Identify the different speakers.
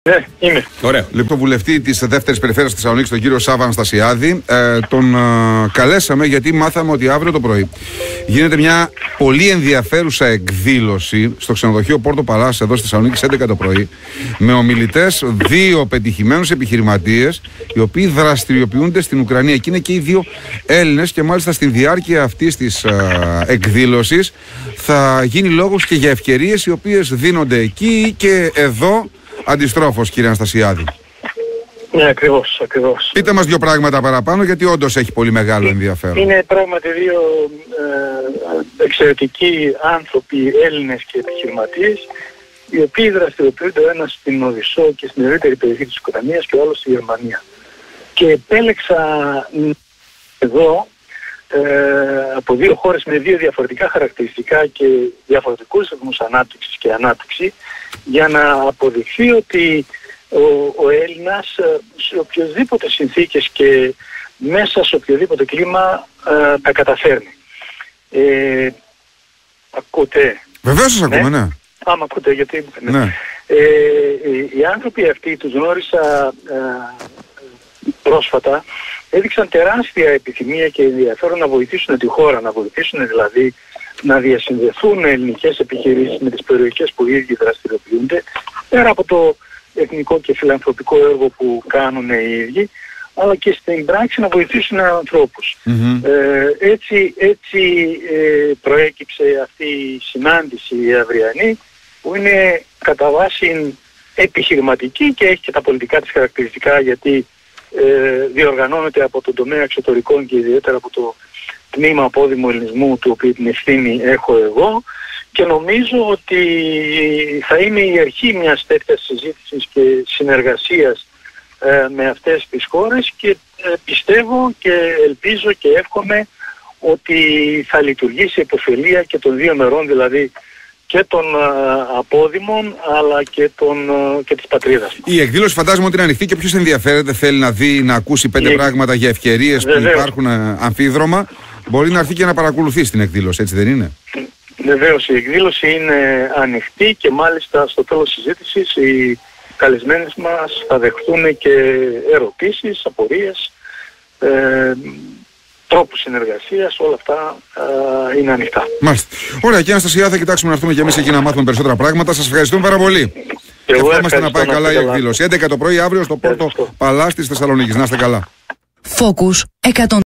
Speaker 1: Ναι, είμαι.
Speaker 2: Ωραία. Λοιπόν, βουλευτή της δεύτερης περιφέρειας της Θεσσαλονίκης, τον κύριο Σάββα Αναστασιάδη, τον καλέσαμε γιατί μάθαμε ότι αύριο το πρωί γίνεται μια πολύ ενδιαφέρουσα εκδήλωση στο ξενοδοχείο Πόρτο Παλάς εδώ στη Θεσσαλονίκη στις 11 το πρωί, με ομιλητές 2 πετυχημένους επιχειρηματίες οι οποίοι δραστηριοποιούνται στην Ουκρανία και είναι και οι 2 Έλληνες, και μάλιστα στη διάρκεια αυτής της εκδήλωσης θα γίνει λόγος και για ευκαιρίες οι οποίες δίνονται εκεί και εδώ αντιστρόφως, κύριε Αναστασιάδη.
Speaker 1: Ναι, ακριβώς.
Speaker 2: Πείτε μας 2 πράγματα παραπάνω, γιατί όντως έχει πολύ μεγάλο ενδιαφέρον.
Speaker 1: Είναι πράγματι 2 εξαιρετικοί άνθρωποι, Έλληνες και επιχειρηματίες, οι οποίοι δραστηριοποιούνται ο ένας στην Οδυσσό και στην ευρύτερη περιοχή της Ουκρανίας και ο άλλος στη Γερμανία. Και επέλεξα εδώ από 2 χώρες με 2 διαφορετικά χαρακτηριστικά και διαφορετικούς ρυθμούς ανάπτυξης και ανάπτυξη, για να αποδειχθεί ότι ο Έλληνας σε οποιοδήποτε συνθήκες και μέσα σε οποιοδήποτε κλίμα τα καταφέρνει. Ακούτε?
Speaker 2: Βεβαίως σας ακούμε, ναι.
Speaker 1: Άμα ακούτε, γιατί...
Speaker 2: Ναι.
Speaker 1: Οι άνθρωποι αυτοί τους γνώρισα πρόσφατα, έδειξαν τεράστια επιθυμία και ενδιαφέρον να βοηθήσουν τη χώρα, να βοηθήσουν δηλαδή να διασυνδεθούν ελληνικές επιχειρήσεις με τις περιοχές που οι ίδιοι δραστηριοποιούνται, πέρα από το εθνικό και φιλανθρωπικό έργο που κάνουν οι ίδιοι, αλλά και στην πράξη να βοηθήσουν ανθρώπους. Έτσι προέκυψε αυτή η συνάντηση η αυριανή, που είναι κατά βάση επιχειρηματική και έχει και τα πολιτικά της χαρακτηριστικά, γιατί διοργανώνεται από τον τομέα εξωτερικών και ιδιαίτερα από το τμήμα απόδημου ελληνισμού, του οποίου την ευθύνη έχω εγώ, και νομίζω ότι θα είναι η αρχή μιας τέτοιας συζήτησης και συνεργασίας με αυτές τις χώρες, και πιστεύω και ελπίζω και εύχομαι ότι θα λειτουργήσει επωφελία και των 2 μερών, δηλαδή και των απόδημων αλλά και της πατρίδας.
Speaker 2: Η εκδήλωση φαντάζομαι ότι είναι ανοιχτή και ποιος ενδιαφέρεται, θέλει να δει, να ακούσει 5 πράγματα για ευκαιρίες που υπάρχουν αμφίδρομα, μπορεί να έρθει και να παρακολουθεί την εκδήλωση, έτσι δεν είναι?
Speaker 1: Βεβαίως, η εκδήλωση είναι ανοιχτή και μάλιστα στο τέλος της συζήτησης οι καλεσμένες μας θα δεχτούν και ερωτήσεις, απορίες, τρόπους συνεργασίας, όλα αυτά είναι ανοιχτά.
Speaker 2: Μάλιστα. Ωραία, κύριε Αναστασιάδη, θα κοιτάξουμε να έρθουμε και εμείς εκεί να μάθουμε περισσότερα πράγματα. Σας ευχαριστούμε πάρα πολύ. Ευχόμαστε να πάει καλά η εκδήλωση. 11 το πρωί αύριο στο Πόρτο Παλάς της Θεσσαλονίκης. Να είστε καλά.
Speaker 3: Focus 100.